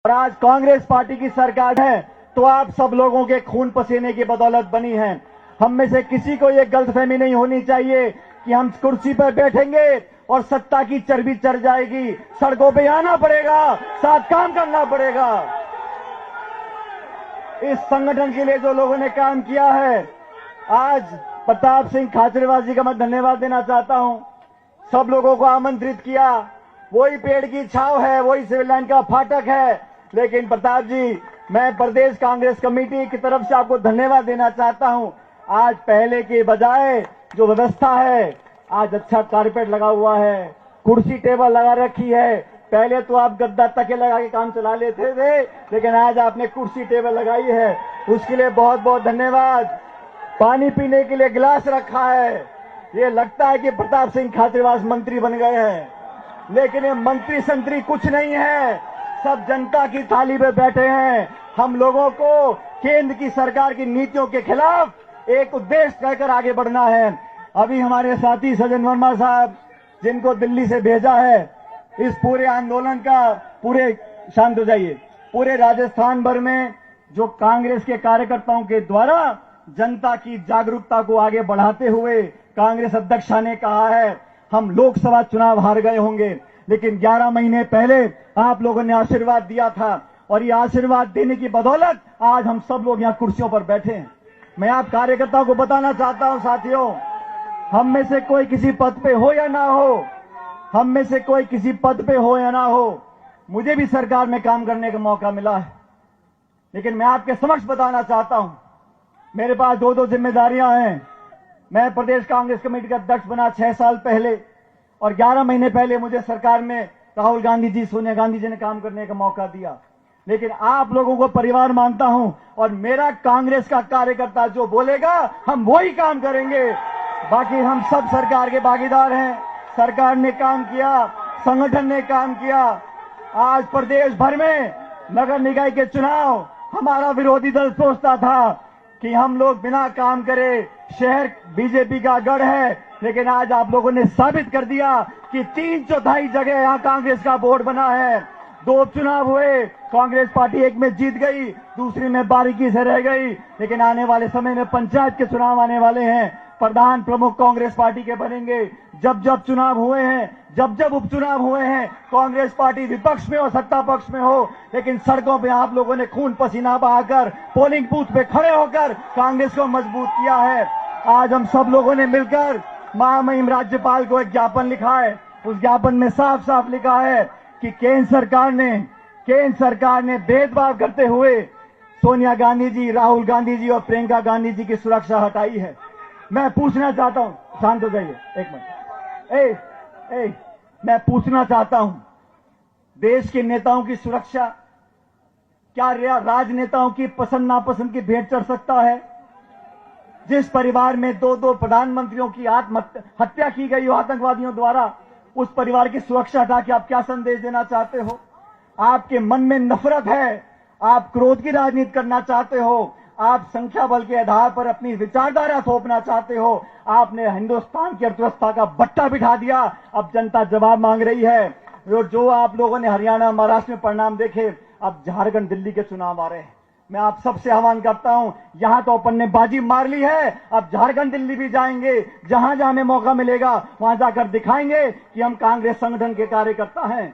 और आज कांग्रेस पार्टी की सरकार है तो आप सब लोगों के खून पसीने की बदौलत बनी है। हम में से किसी को ये गलतफहमी नहीं होनी चाहिए कि हम कुर्सी पर बैठेंगे और सत्ता की चर्बी चढ़ जाएगी। सड़कों पे आना पड़ेगा, साथ काम करना पड़ेगा। इस संगठन के लिए जो लोगों ने काम किया है, आज प्रताप सिंह खाचरियावास जी का मैं धन्यवाद देना चाहता हूं। सब लोगों को आमंत्रित किया, वही पेड़ की छाव है, वही सिविल लाइन का फाटक है। लेकिन प्रताप जी, मैं प्रदेश कांग्रेस कमेटी की तरफ से आपको धन्यवाद देना चाहता हूं। आज पहले के बजाय जो व्यवस्था है, आज अच्छा कारपेट लगा हुआ है, कुर्सी टेबल लगा रखी है। पहले तो आप गद्दा तके लगा के काम चला लेते थे, लेकिन आज आपने कुर्सी टेबल लगाई है, उसके लिए बहुत बहुत धन्यवाद। पानी पीने के लिए गिलास रखा है। ये लगता है कि प्रताप सिंह खाचरियावास मंत्री बन गए हैं, लेकिन ये मंत्री संतरी कुछ नहीं है। सब जनता की थाली पे बैठे हैं। हम लोगों को केंद्र की सरकार की नीतियों के खिलाफ एक उद्देश्य कहकर आगे बढ़ना है। अभी हमारे साथी सज्जन वर्मा साहब, जिनको दिल्ली से भेजा है, इस पूरे आंदोलन का शांत हो जाइए, पूरे राजस्थान भर में जो कांग्रेस के कार्यकर्ताओं के द्वारा जनता की जागरूकता को आगे बढ़ाते हुए कांग्रेस अध्यक्ष ने कहा है, हम लोकसभा चुनाव हार गए होंगे, लेकिन 11 महीने पहले आप लोगों ने आशीर्वाद दिया था और ये आशीर्वाद देने की बदौलत आज हम सब लोग यहाँ कुर्सियों पर बैठे हैं। मैं आप कार्यकर्ताओं को बताना चाहता हूं, साथियों, हम में से कोई किसी पद पे हो या ना हो, हम में से कोई किसी पद पे हो या ना हो, मुझे भी सरकार में काम करने का मौका मिला है। लेकिन मैं आपके समक्ष बताना चाहता हूं, मेरे पास दो जिम्मेदारियां हैं। मैं प्रदेश कांग्रेस कमेटी का अध्यक्ष बना 6 साल पहले, और 11 महीने पहले मुझे सरकार में राहुल गांधी जी, सोनिया गांधी जी ने काम करने का मौका दिया। लेकिन आप लोगों को परिवार मानता हूं, और मेरा कांग्रेस का कार्यकर्ता जो बोलेगा हम वही काम करेंगे। बाकी हम सब सरकार के भागीदार हैं। सरकार ने काम किया, संगठन ने काम किया। आज प्रदेश भर में नगर निकाय के चुनाव, हमारा विरोधी दल सोचता था कि हम लोग बिना काम करे, शहर बीजेपी का गढ़ है, लेकिन आज आप लोगों ने साबित कर दिया कि 3/4 जगह यहां कांग्रेस का बोर्ड बना है। 2 उपचुनाव हुए, कांग्रेस पार्टी एक में जीत गई, दूसरी में बारीकी से रह गई। लेकिन आने वाले समय में पंचायत के चुनाव आने वाले हैं, प्रधान प्रमुख कांग्रेस पार्टी के बनेंगे। जब जब चुनाव हुए हैं, जब जब उपचुनाव हुए हैं, कांग्रेस पार्टी विपक्ष में हो, सत्ता पक्ष में हो, लेकिन सड़कों पे आप लोगों ने खून पसीना बहाकर, पोलिंग बूथ पे खड़े होकर कांग्रेस को मजबूत किया है। आज हम सब लोगों ने मिलकर महामहिम राज्यपाल को एक ज्ञापन लिखा है। उस ज्ञापन में साफ साफ लिखा है कि केंद्र सरकार ने भेदभाव करते हुए सोनिया गांधी जी, राहुल गांधी जी और प्रियंका गांधी जी की सुरक्षा हटाई है। मैं पूछना चाहता हूं, शांत हो जाइए एक मिनट। मैं पूछना चाहता हूं, देश के नेताओं की सुरक्षा क्या राजनेताओं की पसंद नापसंद की भेंट चढ़ सकता है? जिस परिवार में 2 प्रधानमंत्रियों की हत्या की गई हो आतंकवादियों द्वारा, उस परिवार की सुरक्षा हटा के आप क्या संदेश देना चाहते हो? आपके मन में नफरत है, आप क्रोध की राजनीति करना चाहते हो, आप संख्या बल के आधार पर अपनी विचारधारा थोपना चाहते हो। आपने हिंदुस्तान की अर्थव्यवस्था का बट्टा बिठा दिया। अब जनता जवाब मांग रही है। जो आप लोगों ने हरियाणा, महाराष्ट्र में परिणाम देखे, अब झारखंड, दिल्ली के चुनाव आ रहे हैं। मैं आप सबसे आह्वान करता हूं, यहां तो अपन ने बाजी मार ली है, अब झारखंड, दिल्ली भी जाएंगे। जहां जहां हमें मौका मिलेगा वहां जाकर दिखाएंगे कि हम कांग्रेस संगठन के कार्यकर्ता हैं।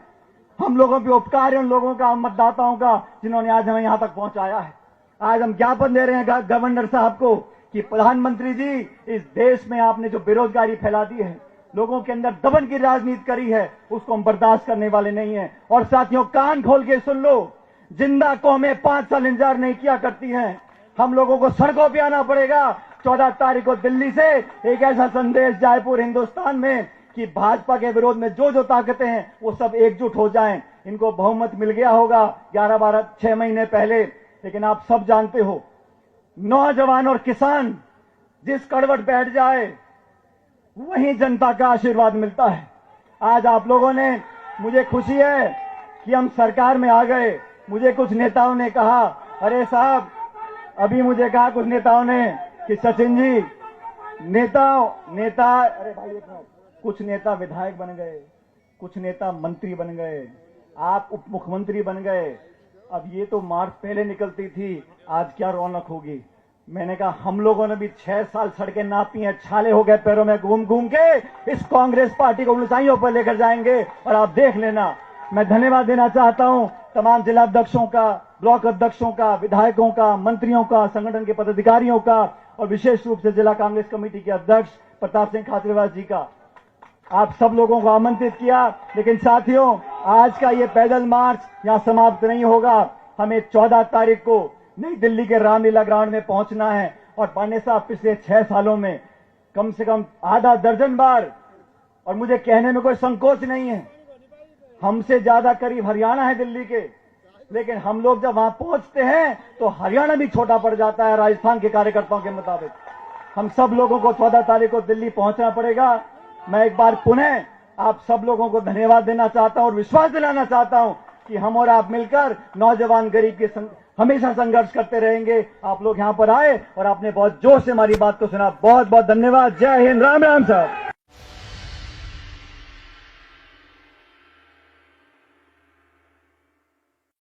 हम लोगों पे उपकार है उन लोगों का, मतदाताओं का, जिन्होंने आज हमें यहां तक पहुंचाया है। आज हम ज्ञापन दे रहे हैं गवर्नर साहब को कि प्रधानमंत्री जी, इस देश में आपने जो बेरोजगारी फैला दी है, लोगों के अंदर दबन की राजनीति करी है, उसको हम बर्दाश्त करने वाले नहीं है। और साथियों, कान खोल के सुन लो, जिंदा कौमें 5 साल इंतजार नहीं किया करती हैं। हम लोगों को सड़कों पे आना पड़ेगा। 14 तारीख को दिल्ली से एक ऐसा संदेश जाए पूरे हिंदुस्तान में कि भाजपा के विरोध में जो ताकतें हैं वो सब एकजुट हो जाएं। इनको बहुमत मिल गया होगा 11-12-6 महीने पहले, लेकिन आप सब जानते हो, नौजवान और किसान जिस करवट बैठ जाए वहीं जनता का आशीर्वाद मिलता है। आज आप लोगों ने, मुझे खुशी है कि हम सरकार में आ गए। मुझे कुछ नेताओं ने कहा, अरे साहब, अभी मुझे कहा कुछ नेताओं ने कि सचिन जी, अरे भाई एक मिनट, कुछ नेता विधायक बन गए, कुछ नेता मंत्री बन गए, आप उप मुख्यमंत्री बन गए। अब ये तो मार्च पहले निकलती थी, आज क्या रौनक होगी। मैंने कहा हम लोगों ने भी 6 साल सड़कें नापी हैं, छाले हो गए पैरों में घूम घूम के, इस कांग्रेस पार्टी को ऊंचाइयों पर लेकर जाएंगे और आप देख लेना। मैं धन्यवाद देना चाहता हूं तमाम जिला अध्यक्षों का, ब्लॉक अध्यक्षों का, विधायकों का, मंत्रियों का, संगठन के पदाधिकारियों का और विशेष रूप से जिला कांग्रेस कमेटी के अध्यक्ष प्रताप सिंह खाचरियावास जी का। आप सब लोगों को आमंत्रित किया, लेकिन साथियों आज का ये पैदल मार्च यहां समाप्त नहीं होगा। हमें 14 तारीख को नई दिल्ली के रामलीला ग्राउंड में पहुंचना है और पांडे साहब पिछले 6 सालों में कम से कम आधा दर्जन बार, और मुझे कहने में कोई संकोच नहीं है, हमसे ज्यादा करीब हरियाणा है दिल्ली के, लेकिन हम लोग जब वहां पहुंचते हैं तो हरियाणा भी छोटा पड़ जाता है राजस्थान के कार्यकर्ताओं के मुताबिक। हम सब लोगों को 14 तारीख को दिल्ली पहुंचना पड़ेगा। मैं एक बार पुनः आप सब लोगों को धन्यवाद देना चाहता हूं और विश्वास दिलाना चाहता हूं कि हम और आप मिलकर नौजवान गरीब के हमेशा संघर्ष करते रहेंगे। आप लोग यहां पर आए और आपने बहुत जोश से हमारी बात को सुना। बहुत बहुत धन्यवाद। जय हिंद। राम राम साहब।